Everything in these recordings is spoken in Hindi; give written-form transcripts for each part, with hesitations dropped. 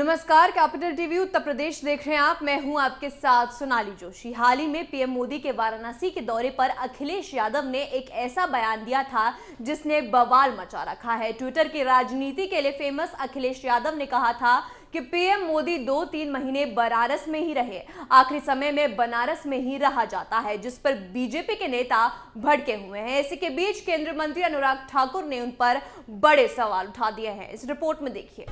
नमस्कार, कैपिटल टीवी उत्तर प्रदेश देख रहे हैं आप। मैं हूं आपके साथ सोनाली जोशी। हाल ही में पीएम मोदी के वाराणसी के दौरे पर अखिलेश यादव ने एक ऐसा बयान दिया था जिसने बवाल मचा रखा है। ट्विटर की राजनीति के लिए फेमस अखिलेश यादव ने कहा था कि पीएम मोदी 2-3 महीने बनारस में ही रहे, आखिरी समय में बनारस में ही रहा जाता है, जिस पर बीजेपी के नेता भड़के हुए हैं। इसी के बीच केंद्रीय मंत्री अनुराग ठाकुर ने उन पर बड़े सवाल उठा दिए हैं। इस रिपोर्ट में देखिए।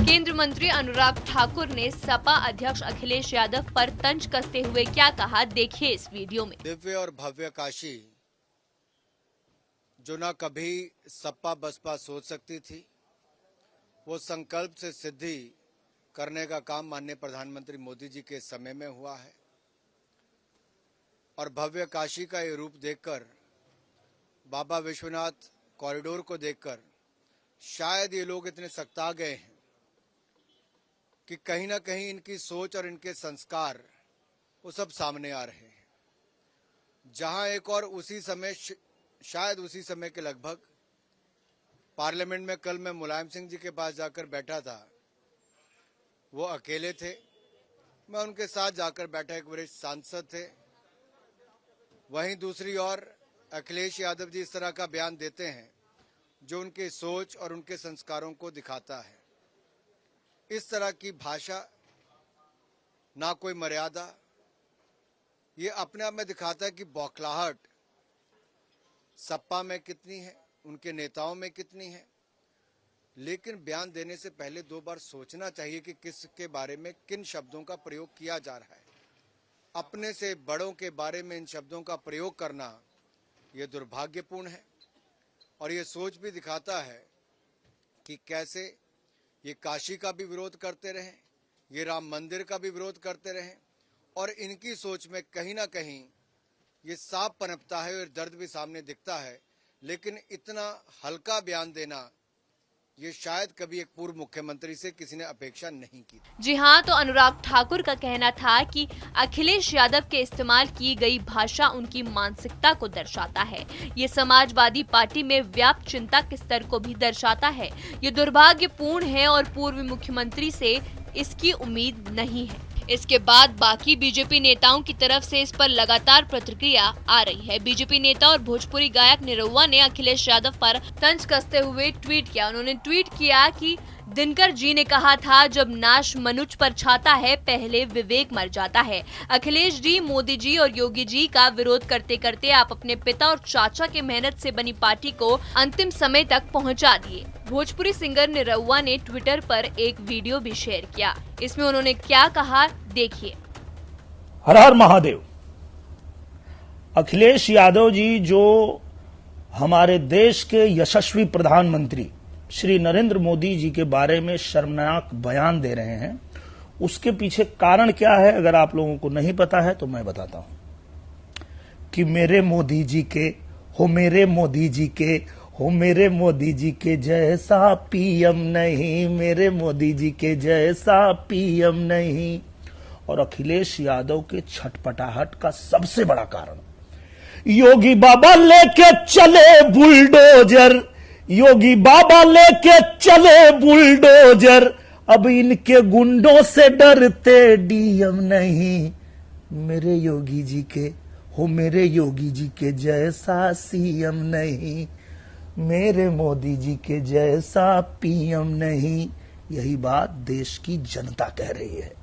केंद्रीय मंत्री अनुराग ठाकुर ने सपा अध्यक्ष अखिलेश यादव पर तंज कसते हुए क्या कहा, देखिए इस वीडियो में। दिव्य और भव्य काशी जो न कभी सपा बसपा सोच सकती थी, वो संकल्प से सिद्धि करने का काम माननीय प्रधानमंत्री मोदी जी के समय में हुआ है। और भव्य काशी का ये रूप देखकर, बाबा विश्वनाथ कॉरिडोर को देखकर शायद ये लोग इतने सख्ता गए हैं कि कहीं ना कहीं इनकी सोच और इनके संस्कार वो सब सामने आ रहे हैं। जहां एक और उसी समय, शायद उसी समय के लगभग पार्लियामेंट में कल मैं मुलायम सिंह जी के पास जाकर बैठा था, वो अकेले थे, मैं उनके साथ जाकर बैठा, एक वरिष्ठ सांसद थे। वहीं दूसरी ओर अखिलेश यादव जी इस तरह का बयान देते हैं जो उनके सोच और उनके संस्कारों को दिखाता है। इस तरह की भाषा, ना कोई मर्यादा, ये अपने आप में दिखाता है कि बौखलाहट सपा में कितनी है, उनके नेताओं में कितनी है। लेकिन बयान देने से पहले 2 बार सोचना चाहिए कि किसके बारे में किन शब्दों का प्रयोग किया जा रहा है। अपने से बड़ों के बारे में इन शब्दों का प्रयोग करना ये दुर्भाग्यपूर्ण है। और ये सोच भी दिखाता है कि कैसे ये काशी का भी विरोध करते रहे, ये राम मंदिर का भी विरोध करते रहे, और इनकी सोच में कहीं ना कहीं ये साफ पनपता है और दर्द भी सामने दिखता है। लेकिन इतना हल्का बयान देना ये शायद कभी एक पूर्व मुख्यमंत्री से किसी ने अपेक्षा नहीं की। जी हाँ, तो अनुराग ठाकुर का कहना था कि अखिलेश यादव के इस्तेमाल की गई भाषा उनकी मानसिकता को दर्शाता है। ये समाजवादी पार्टी में व्याप्त चिंता के स्तर को भी दर्शाता है। ये दुर्भाग्यपूर्ण है और पूर्व मुख्यमंत्री से इसकी उम्मीद नहीं है। इसके बाद बाकी बीजेपी नेताओं की तरफ से इस पर लगातार प्रतिक्रिया आ रही है। बीजेपी नेता और भोजपुरी गायक निरहुआ ने अखिलेश यादव पर तंज कसते हुए ट्वीट किया। उन्होंने ट्वीट किया कि दिनकर जी ने कहा था, जब नाश मनुष्य पर छाता है पहले विवेक मर जाता है। अखिलेश जी, मोदी जी और योगी जी का विरोध करते करते आप अपने पिता और चाचा के मेहनत से बनी पार्टी को अंतिम समय तक पहुंचा दिए। भोजपुरी सिंगर निरहुआ ने ट्विटर पर एक वीडियो भी शेयर किया। इसमें उन्होंने क्या कहा, देखिए। हर हर महादेव। अखिलेश यादव जी जो हमारे देश के यशस्वी प्रधानमंत्री श्री नरेंद्र मोदी जी के बारे में शर्मनाक बयान दे रहे हैं, उसके पीछे कारण क्या है अगर आप लोगों को नहीं पता है तो मैं बताता हूं कि मेरे मोदी जी के हो, मेरे मोदी जी के हो, मेरे मोदी जी के जैसा पीएम नहीं, मेरे मोदी जी के जैसा पीएम नहीं। और अखिलेश यादव के छटपटाहट का सबसे बड़ा कारण, योगी बाबा लेके चले बुलडोजर, योगी बाबा लेके चले बुलडोजर, अब इनके गुंडों से डरते डीएम नहीं, मेरे योगी जी के हो, मेरे योगी जी के जैसा सीएम नहीं, मेरे मोदी जी के जैसा पीएम नहीं। यही बात देश की जनता कह रही है।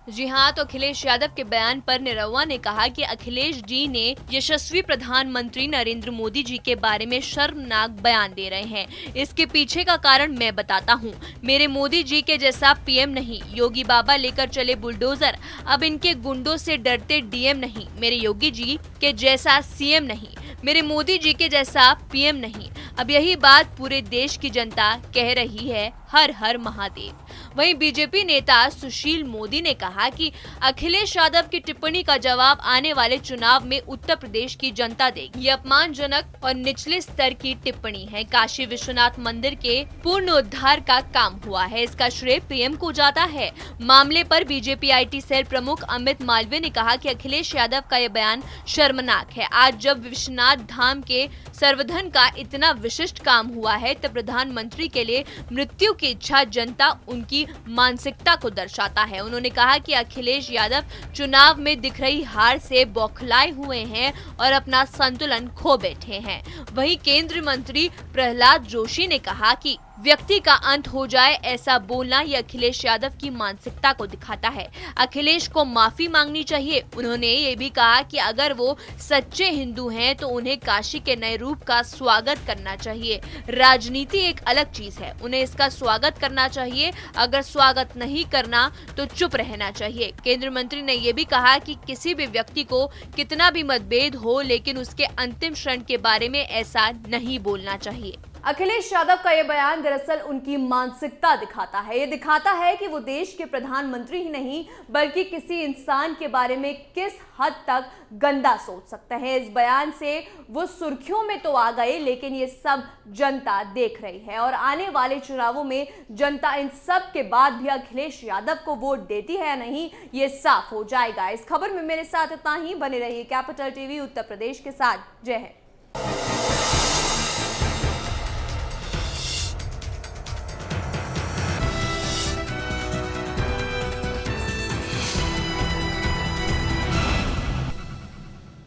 जी हाँ, तो अखिलेश यादव के बयान पर निरहुआ ने कहा कि अखिलेश जी ने यशस्वी प्रधानमंत्री नरेंद्र मोदी जी के बारे में शर्मनाक बयान दे रहे हैं। इसके पीछे का कारण मैं बताता हूँ। मेरे मोदी जी के जैसा पीएम नहीं, योगी बाबा लेकर चले बुलडोजर, अब इनके गुंडों से डरते डीएम नहीं, मेरे योगी जी के जैसा सीएम नहीं, मेरे मोदी जी के जैसा पीएम नहीं। अब यही बात पूरे देश की जनता कह रही है हर हर महादेव। वहीं बीजेपी नेता सुशील मोदी ने कहा कि अखिलेश यादव की टिप्पणी का जवाब आने वाले चुनाव में उत्तर प्रदेश की जनता देगी। ये अपमानजनक और निचले स्तर की टिप्पणी है। काशी विश्वनाथ मंदिर के पुनरुद्धार का काम हुआ है, इसका श्रेय पीएम को जाता है। मामले पर बीजेपी आईटी सेल प्रमुख अमित मालवीय ने कहा कि अखिलेश यादव का यह बयान शर्मनाक है। आज जब विश्वनाथ धाम के संवर्धन का इतना विशिष्ट काम हुआ है, तब प्रधानमंत्री के लिए मृत्यु की इच्छा जनता उनकी मानसिकता को दर्शाता है। उन्होंने कहा कि अखिलेश यादव चुनाव में दिख रही हार से बौखलाए हुए हैं और अपना संतुलन खो बैठे हैं। वहीं केंद्रीय मंत्री प्रहलाद जोशी ने कहा कि व्यक्ति का अंत हो जाए ऐसा बोलना ये अखिलेश यादव की मानसिकता को दिखाता है। अखिलेश को माफी मांगनी चाहिए। उन्होंने ये भी कहा कि अगर वो सच्चे हिंदू हैं तो उन्हें काशी के नए रूप का स्वागत करना चाहिए। राजनीति एक अलग चीज है, उन्हें इसका स्वागत करना चाहिए। अगर स्वागत नहीं करना तो चुप रहना चाहिए। केंद्रीय मंत्री ने यह भी कहा कि किसी भी व्यक्ति को कितना भी मतभेद हो, लेकिन उसके अंतिम क्षण के बारे में ऐसा नहीं बोलना चाहिए। अखिलेश यादव का यह बयान दरअसल उनकी मानसिकता दिखाता है। ये दिखाता है कि वो देश के प्रधानमंत्री ही नहीं बल्कि किसी इंसान के बारे में किस हद तक गंदा सोच सकते हैं। इस बयान से वो सुर्खियों में तो आ गए, लेकिन ये सब जनता देख रही है और आने वाले चुनावों में जनता इन सब के बाद भी अखिलेश यादव को वोट देती है या नहीं, ये साफ हो जाएगा। इस खबर में मेरे साथ इतना ही। बने रहिए कैपिटल टीवी उत्तर प्रदेश के साथ। जय हिंद।